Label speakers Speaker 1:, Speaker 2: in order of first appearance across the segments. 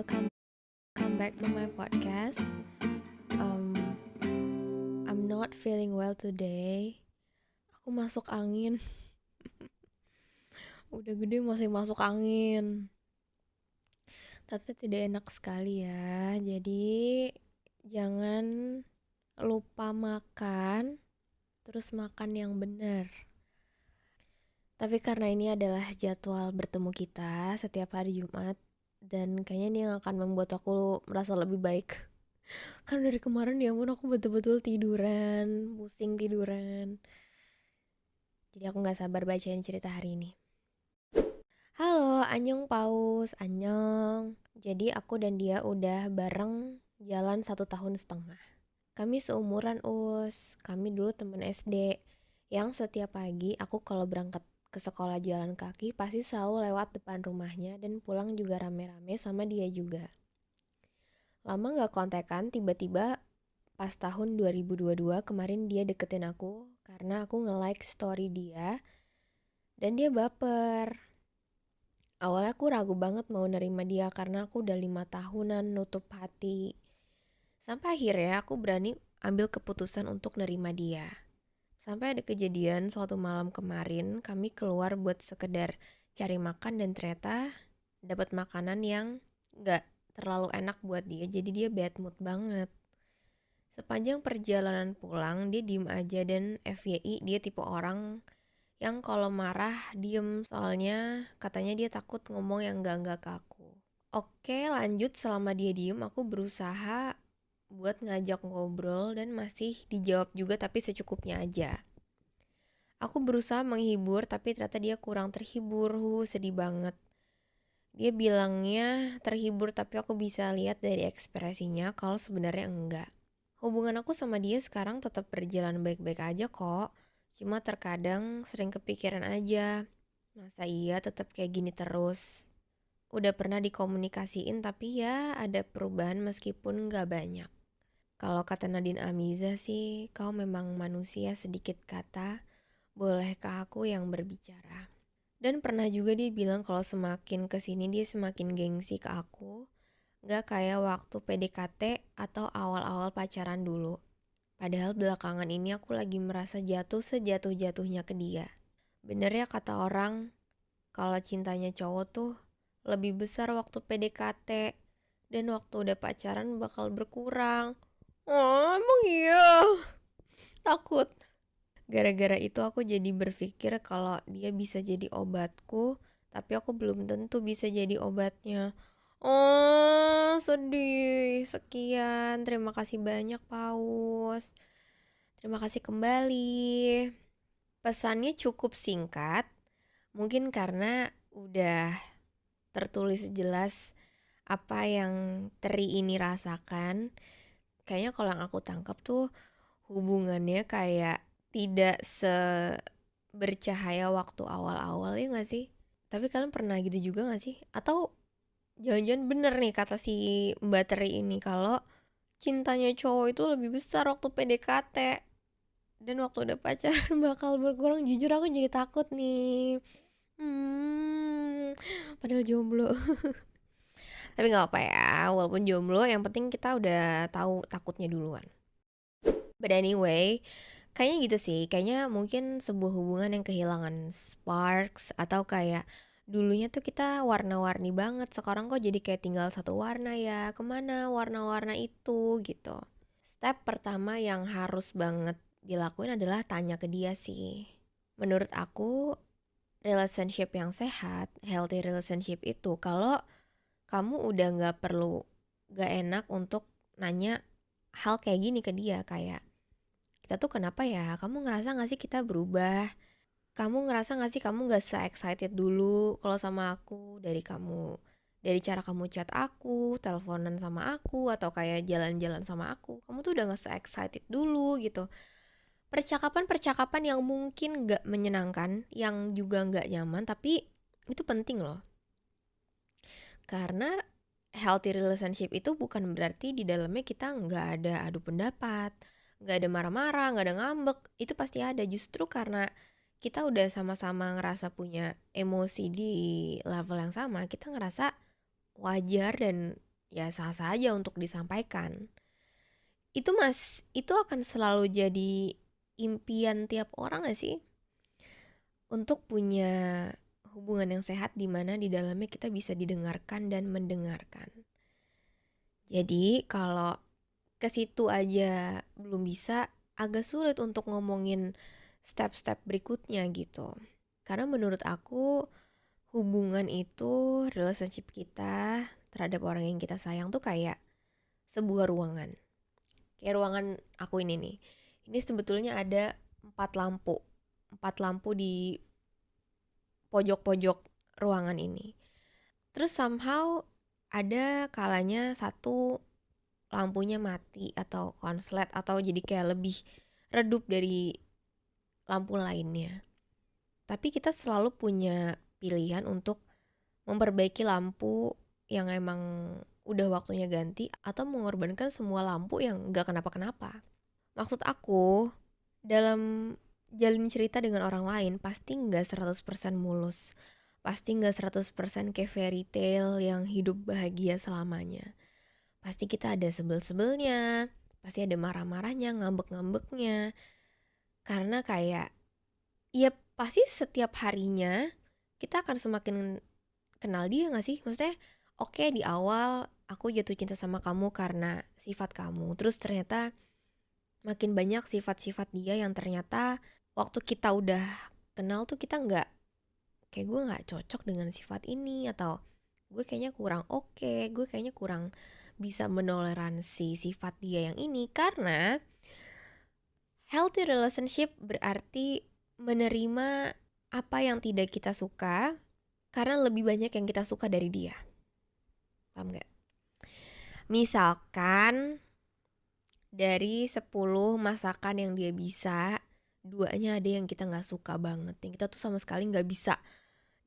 Speaker 1: welcome back to my podcast. Um, I'm not feeling well today. Aku masuk angin. Udah gede masih masuk angin. Ternyata tidak enak sekali ya. Jadi jangan lupa makan, terus makan yang benar. Tapi karena ini adalah jadwal bertemu kita setiap hari Jumat, dan kayaknya ini yang akan membuat aku merasa lebih baik. Karena dari kemarin ya ampun aku betul-betul tiduran, pusing tiduran. Jadi aku gak sabar bacain cerita hari ini. Halo, Annyeong Paus, Annyeong. Jadi aku dan dia udah bareng jalan 1,5 tahun. Kami seumuran kami dulu temen SD. Yang setiap pagi aku kalau berangkat ke sekolah jalan kaki pasti selalu lewat depan rumahnya dan pulang juga rame-rame sama dia juga. Lama gak kontekan, tiba-tiba pas tahun 2022 kemarin dia deketin aku karena aku nge-like story dia dan dia baper. Awalnya aku ragu banget mau nerima dia karena aku udah 5 tahunan nutup hati. Sampai akhirnya aku berani ambil keputusan untuk nerima dia. Sampai ada kejadian suatu malam kemarin kami keluar buat sekedar cari makan dan ternyata dapat makanan yang gak terlalu enak buat dia, jadi dia bad mood banget. Sepanjang perjalanan pulang dia diem aja dan FYI dia tipe orang yang kalau marah diem, soalnya katanya dia takut ngomong yang enggak ke aku. Oke, lanjut. Selama dia diem aku berusaha buat ngajak ngobrol dan masih dijawab juga tapi secukupnya aja. Aku berusaha menghibur tapi ternyata dia kurang terhibur. Sedih banget. Dia bilangnya terhibur tapi aku bisa lihat dari ekspresinya kalau sebenarnya enggak. Hubungan aku sama dia sekarang tetap berjalan baik-baik aja kok. Cuma terkadang sering kepikiran aja. Masa iya tetap kayak gini terus? Udah pernah dikomunikasiin tapi ya ada perubahan meskipun gak banyak. Kalau kata Nadine Amiza sih, kau memang manusia sedikit kata, bolehkah aku yang berbicara? Dan pernah juga dia bilang kalau semakin kesini dia semakin gengsi ke aku, gak kayak waktu PDKT atau awal-awal pacaran dulu. Padahal belakangan ini aku lagi merasa jatuh sejatuh-jatuhnya ke dia. Bener ya kata orang, kalau cintanya cowok tuh lebih besar waktu PDKT dan waktu udah pacaran bakal berkurang. Oh, emang iya? Takut. Gara-gara itu aku jadi berpikir kalau dia bisa jadi obatku, tapi aku belum tentu bisa jadi obatnya. Oh, sedih. Sekian, terima kasih banyak Paus. Terima kasih kembali. Pesannya cukup singkat, mungkin karena udah tertulis jelas apa yang Teri ini rasakan. Kayaknya kalau yang aku tangkap tuh hubungannya kayak tidak bercahaya waktu awal-awal, ya gak sih? Tapi kalian pernah gitu juga gak sih? Atau jangan-jangan bener nih kata si Mbak Teri ini kalau cintanya cowok itu lebih besar waktu PDKT dan waktu udah pacaran bakal berkurang. Jujur aku jadi takut nih. Padahal jomblo. Tapi gak apa ya, walaupun jomblo yang penting kita udah tahu takutnya duluan. But anyway, kayaknya gitu sih. Kayaknya mungkin sebuah hubungan yang kehilangan sparks atau kayak dulunya tuh kita warna-warni banget, sekarang kok jadi kayak tinggal satu warna ya. Kemana warna-warna itu gitu. Step pertama yang harus banget dilakuin adalah tanya ke dia sih. Menurut aku relationship yang sehat, healthy relationship itu kalau kamu udah gak enak untuk nanya hal kayak gini ke dia, kayak kita tuh kenapa ya, kamu ngerasa gak sih kita berubah, kamu ngerasa gak sih kamu gak se-excited dulu kalau sama aku, dari cara kamu chat aku, teleponan sama aku, atau kayak jalan-jalan sama aku, kamu tuh udah gak se-excited dulu gitu. Percakapan-percakapan yang mungkin gak menyenangkan, yang juga gak nyaman, tapi itu penting loh. Karena healthy relationship itu bukan berarti di dalamnya kita gak ada adu pendapat, gak ada marah-marah, gak ada ngambek. Itu pasti ada, justru karena kita udah sama-sama ngerasa punya emosi di level yang sama, kita ngerasa wajar dan ya sah-sah aja untuk disampaikan. Itu akan selalu jadi impian tiap orang gak sih? Untuk punya hubungan yang sehat di mana di dalamnya kita bisa didengarkan dan mendengarkan. Jadi kalau ke situ aja belum bisa, agak sulit untuk ngomongin step-step berikutnya gitu. Karena menurut aku hubungan itu, relationship kita terhadap orang yang kita sayang tuh kayak sebuah ruangan. Kayak ruangan aku ini nih. Ini sebetulnya ada 4 lampu. 4 lampu di pojok-pojok ruangan ini. Terus somehow ada kalanya satu lampunya mati atau konslet atau jadi kayak lebih redup dari lampu lainnya. Tapi kita selalu punya pilihan untuk memperbaiki lampu yang emang udah waktunya ganti atau mengorbankan semua lampu yang gak kenapa-kenapa. Maksud aku, dalam jalin cerita dengan orang lain pasti gak 100% mulus. Pasti gak 100% kayak fairy tale yang hidup bahagia selamanya. Pasti kita ada sebel-sebelnya, pasti ada marah-marahnya, ngambek-ngambeknya. Karena kayak, ya pasti setiap harinya kita akan semakin kenal dia gak sih? Maksudnya, oke, di awal aku jatuh cinta sama kamu karena sifat kamu. Terus ternyata makin banyak sifat-sifat dia yang ternyata waktu kita udah kenal tuh kita nggak, kayak gue nggak cocok dengan sifat ini, atau gue kayaknya kurang oke, gue kayaknya kurang bisa menoleransi sifat dia yang ini. Karena healthy relationship berarti menerima apa yang tidak kita suka karena lebih banyak yang kita suka dari dia. Paham gak? Misalkan dari 10 masakan yang dia bisa, 2-nya ada yang kita gak suka banget, yang kita tuh sama sekali gak bisa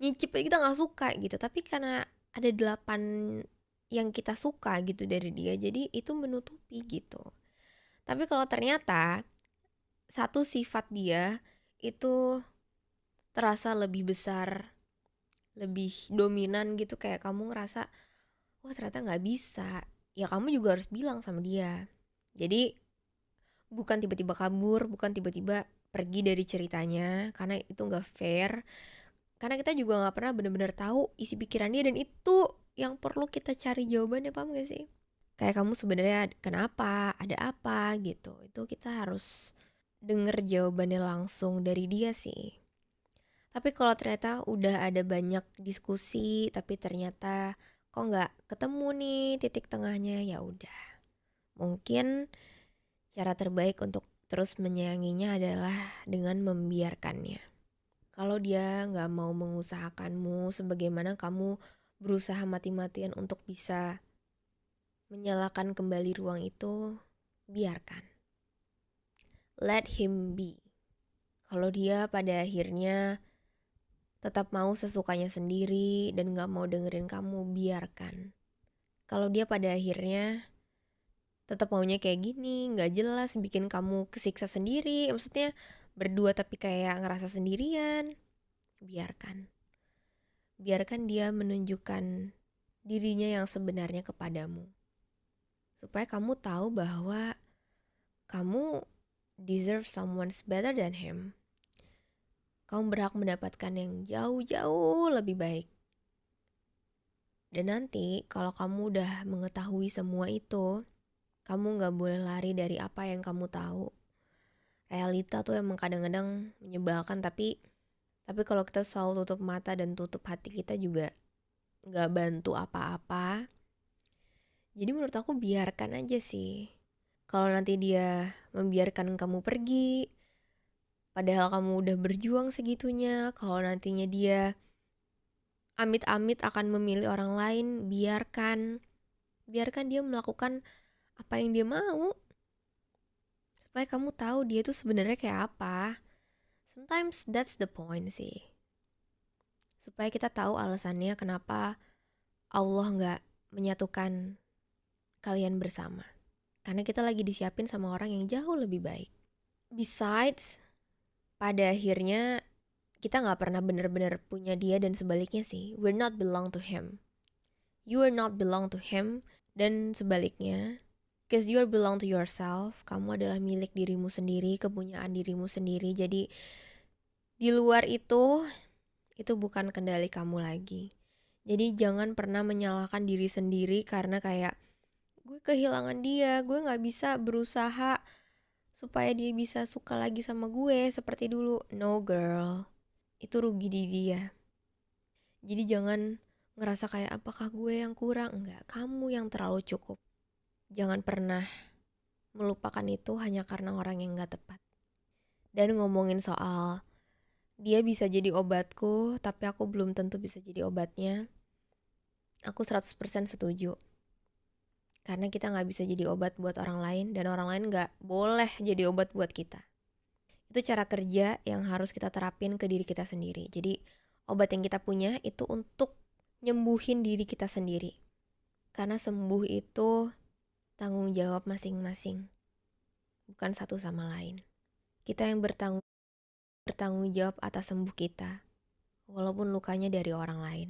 Speaker 1: nyicip, kita gak suka gitu. Tapi karena ada 8 yang kita suka gitu dari dia, jadi itu menutupi gitu. Tapi kalau ternyata satu sifat dia itu terasa lebih besar, lebih dominan gitu, kayak kamu ngerasa wah ternyata gak bisa, ya kamu juga harus bilang sama dia. Jadi bukan tiba-tiba kabur, bukan tiba-tiba pergi dari ceritanya, karena itu gak fair. Karena kita juga gak pernah benar-benar tahu isi pikiran dia, dan itu yang perlu kita cari jawabannya, paham gak sih? Kayak kamu sebenarnya kenapa, ada apa gitu. Itu kita harus denger jawabannya langsung dari dia sih. Tapi kalau ternyata udah ada banyak diskusi, tapi ternyata kok nggak ketemu nih titik tengahnya, ya udah. Mungkin cara terbaik untuk terus menyayanginya adalah dengan membiarkannya. Kalau dia nggak mau mengusahakanmu sebagaimana kamu berusaha mati-matian untuk bisa menyalakan kembali ruang itu, biarkan. Let him be. Kalau dia pada akhirnya tetap mau sesukanya sendiri dan gak mau dengerin kamu, biarkan. Kalau dia pada akhirnya tetap maunya kayak gini, gak jelas, bikin kamu kesiksa sendiri, maksudnya berdua tapi kayak ngerasa sendirian, biarkan. Biarkan dia menunjukkan dirinya yang sebenarnya kepadamu. Supaya kamu tahu bahwa kamu deserve someone's better than him. Kamu berhak mendapatkan yang jauh-jauh lebih baik. Dan nanti kalau kamu udah mengetahui semua itu, kamu gak boleh lari dari apa yang kamu tahu. Realita tuh emang kadang-kadang menyebalkan, tapi kalau kita selalu tutup mata dan tutup hati kita juga gak bantu apa-apa. Jadi menurut aku biarkan aja sih. Kalau nanti dia membiarkan kamu pergi, padahal kamu udah berjuang segitunya, kalau nantinya dia amit-amit akan memilih orang lain, biarkan dia melakukan apa yang dia mau. Supaya kamu tahu dia tuh sebenarnya kayak apa. Sometimes that's the point sih. Supaya kita tahu alasannya kenapa Allah gak menyatukan kalian bersama. Karena kita lagi disiapin sama orang yang jauh lebih baik. Besides, pada akhirnya kita gak pernah benar-benar punya dia, dan sebaliknya sih. We're not belong to him. You are not belong to him. Dan sebaliknya, because you belong to yourself, kamu adalah milik dirimu sendiri, kepunyaan dirimu sendiri. Jadi di luar itu bukan kendali kamu lagi. Jadi jangan pernah menyalahkan diri sendiri karena kayak gue kehilangan dia, gue nggak bisa berusaha supaya dia bisa suka lagi sama gue seperti dulu. No girl, itu rugi di dia. Jadi jangan ngerasa kayak apakah gue yang kurang. Enggak, kamu yang terlalu cukup. Jangan pernah melupakan itu hanya karena orang yang gak tepat. Dan ngomongin soal dia bisa jadi obatku tapi aku belum tentu bisa jadi obatnya, aku 100% setuju. Karena kita gak bisa jadi obat buat orang lain, dan orang lain gak boleh jadi obat buat kita. Itu cara kerja yang harus kita terapin ke diri kita sendiri. Jadi obat yang kita punya itu untuk nyembuhin diri kita sendiri. Karena sembuh itu tanggung jawab masing-masing, bukan satu sama lain. Kita yang bertanggung jawab atas sembuh kita, walaupun lukanya dari orang lain.